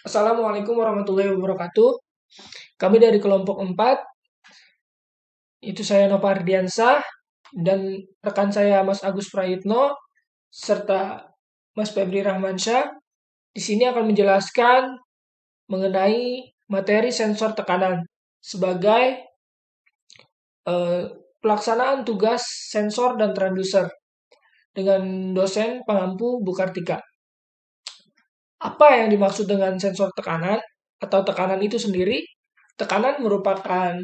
Assalamualaikum warahmatullahi wabarakatuh. Kami dari kelompok 4, itu saya Nova Ardiansah, dan rekan saya Mas Agus Prayitno, serta Mas Febri Rahmansyah, di sini akan menjelaskan mengenai materi sensor tekanan sebagai eh, pelaksanaan tugas sensor dan transducer dengan dosen pengampu Bukartika. Apa yang dimaksud dengan sensor tekanan atau tekanan itu sendiri? Tekanan merupakan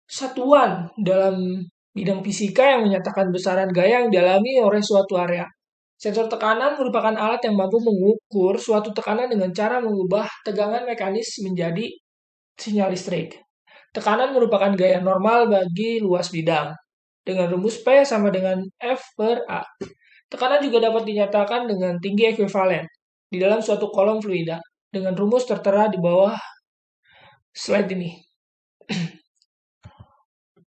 satuan dalam bidang fisika yang menyatakan besaran gaya yang dialami oleh suatu area. Sensor tekanan merupakan alat yang mampu mengukur suatu tekanan dengan cara mengubah tegangan mekanis menjadi sinyal listrik. Tekanan merupakan gaya normal bagi luas bidang. Dengan rumus P sama dengan F per A. Tekanan juga dapat dinyatakan dengan tinggi ekuivalen di dalam suatu kolom fluida dengan rumus tertera di bawah slide ini.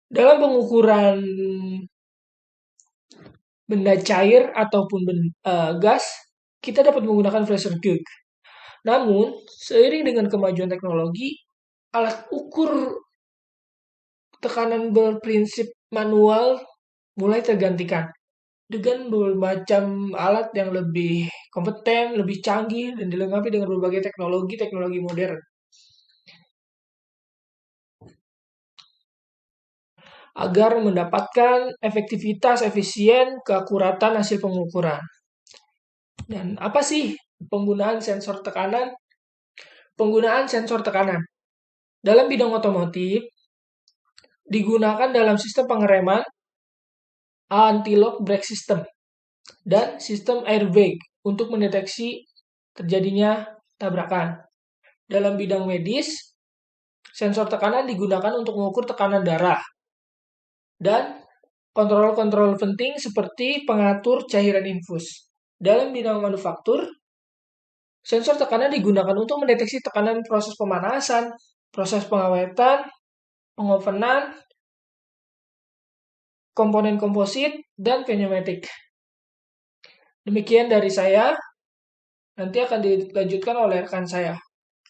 Dalam pengukuran benda cair ataupun gas, kita dapat menggunakan pressure gauge. Namun, seiring dengan kemajuan teknologi, alat ukur tekanan berprinsip manual mulai tergantikan dengan bermacam alat yang lebih kompeten, lebih canggih, dan dilengkapi dengan berbagai teknologi modern. Agar mendapatkan efektivitas, efisien, keakuratan hasil pengukuran. Dan apa sih penggunaan sensor tekanan? Penggunaan sensor tekanan dalam bidang otomotif digunakan dalam sistem pengereman, anti-lock brake system, dan sistem airbag untuk mendeteksi terjadinya tabrakan. Dalam bidang medis, sensor tekanan digunakan untuk mengukur tekanan darah dan kontrol-kontrol penting seperti pengatur cairan infus. Dalam bidang manufaktur, sensor tekanan digunakan untuk mendeteksi tekanan proses pemanasan, proses pengawetan, pengovenan, komponen komposit, dan pneumatik. Demikian dari saya, nanti akan dilanjutkan oleh rekan saya.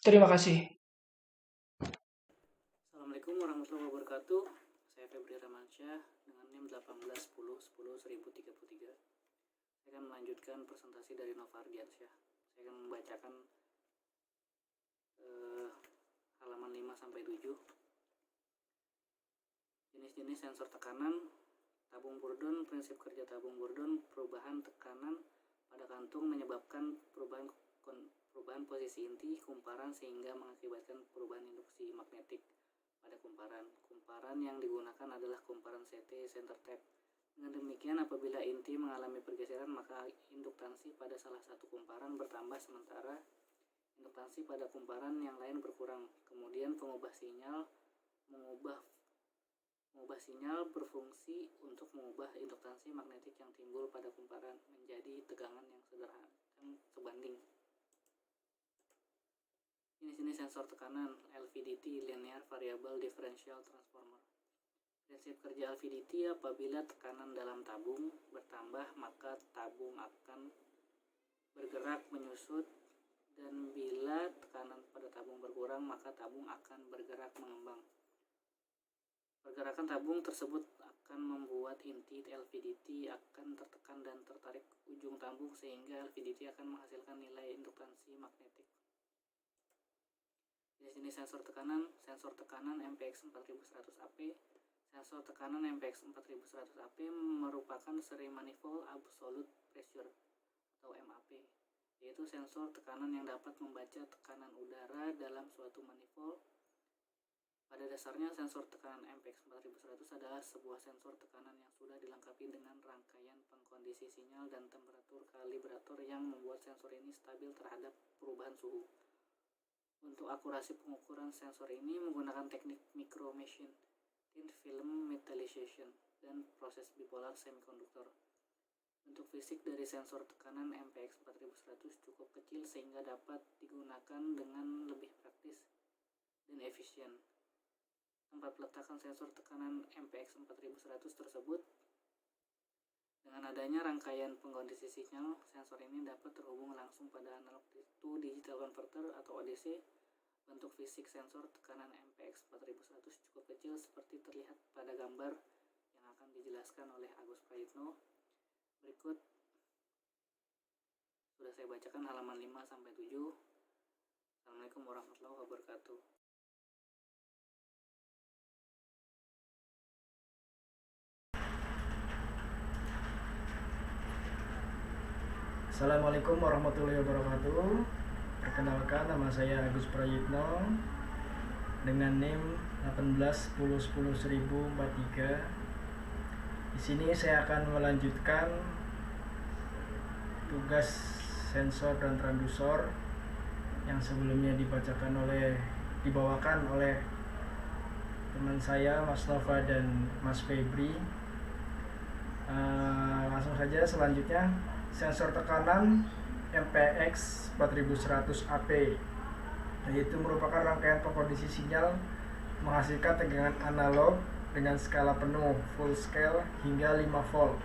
Terima kasih. Assalamualaikum warahmatullahi wabarakatuh. Saya Febri Rahmansyah dengan NIM 1810101033. Saya akan melanjutkan presentasi dari Nova Ardiansyah. Saya akan membacakan halaman 5 sampai 7. Jenis-jenis sensor tekanan. Tabung Bourdon, prinsip kerja tabung Bourdon, perubahan tekanan pada kantung menyebabkan perubahan posisi inti kumparan sehingga mengakibatkan perubahan induksi magnetik pada kumparan. Kumparan yang digunakan adalah kumparan CT center tap. Dengan demikian, apabila inti mengalami pergeseran, maka induktansi pada salah satu kumparan bertambah sementara induktansi pada kumparan yang lain berkurang. Kemudian pengubah sinyal berfungsi untuk mengubah induktansi magnetik yang timbul pada kumparan menjadi tegangan yang sederhana dan sebanding. Jenis-jenis sensor tekanan. LVDT, Linear Variable Differential Transformer. Prinsip kerja LVDT, apabila tekanan dalam tabung bertambah maka tabung akan bergerak menyusut, dan bila tekanan pada tabung berkurang maka tabung akan bergerak mengembang. Pergerakan tabung tersebut akan membuat inti LVDT akan tertekan dan tertarik ujung tabung sehingga LVDT akan menghasilkan nilai induktansi magnetik. Jenis sensor tekanan MPX 4100 AP. Sensor tekanan MPX 4100 AP merupakan seri manifold absolute pressure atau MAP, yaitu sensor tekanan yang dapat membaca tekanan udara dalam suatu manifold. Pada dasarnya, sensor tekanan MPX 4100 adalah sebuah sensor tekanan yang sudah dilengkapi dengan rangkaian pengkondisi sinyal dan temperatur kalibrator yang membuat sensor ini stabil terhadap perubahan suhu. Untuk akurasi pengukuran sensor ini menggunakan teknik micro machine, thin film metallization, dan proses bipolar semikonduktor. Bentuk fisik dari sensor tekanan MPX 4100 cukup kecil sehingga dapat digunakan dengan lebih praktis dan efisien. Tempat peletakan sensor tekanan MPX 4100 tersebut Dengan adanya rangkaian pengkondisi sinyal, sensor ini dapat terhubung langsung pada analog to digital converter atau ADC. Bentuk fisik sensor tekanan MPX 4100 cukup kecil seperti terlihat pada gambar yang akan dijelaskan oleh Agus Prayitno. Berikut sudah saya bacakan halaman 5-7. Assalamualaikum warahmatullahi wabarakatuh. Assalamualaikum warahmatullahi wabarakatuh. Perkenalkan, nama saya Agus Prayitno dengan NIM 1810101043. Di sini saya akan melanjutkan tugas sensor dan transducer yang sebelumnya dibawakan oleh teman saya Mas Nova dan Mas Febri. Langsung saja selanjutnya, sensor tekanan MPX 4100 AP, yaitu merupakan rangkaian pengkondisi sinyal menghasilkan tegangan analog dengan skala penuh full scale hingga 5 volt.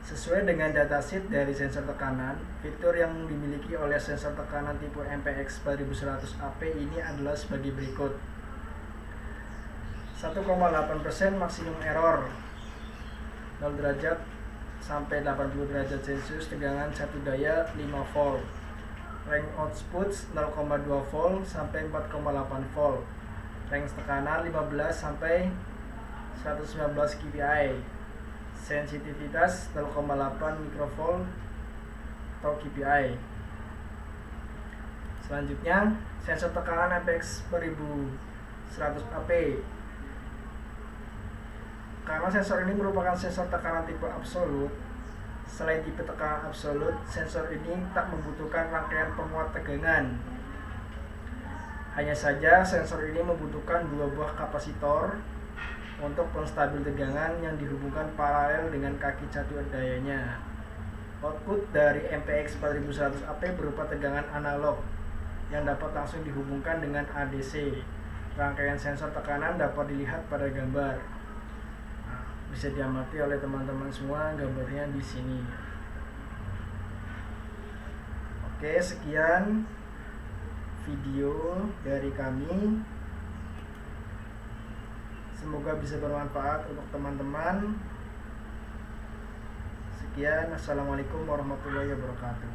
Sesuai dengan datasheet dari sensor tekanan, fitur yang dimiliki oleh sensor tekanan tipe MPX 4100 AP ini adalah sebagai berikut. 1,8% maksimum error, 0 derajat sampai 80 derajat Celcius, tegangan satu daya 5 volt. Range output 0,2 volt sampai 4,8 volt. Range tekanan 15 sampai 119 kPa. Sensitivitas 0,8 mikrovolt atau kPa. Selanjutnya, sensor tekanan MPX 4100 AP. Karena sensor ini merupakan sensor tekanan tipe absolut, selain tipe tekanan absolut, sensor ini tak membutuhkan rangkaian penguat tegangan. Hanya saja sensor ini membutuhkan 2 buah kapasitor untuk penstabil tegangan yang dihubungkan paralel dengan kaki catur dayanya. Output dari MPX 4100 AP berupa tegangan analog yang dapat langsung dihubungkan dengan ADC. Rangkaian sensor tekanan dapat dilihat pada gambar. Bisa diamati oleh teman-teman semua gambarnya di sini. Oke, sekian video dari kami. Semoga bisa bermanfaat untuk teman-teman. Sekian, assalamualaikum warahmatullahi wabarakatuh.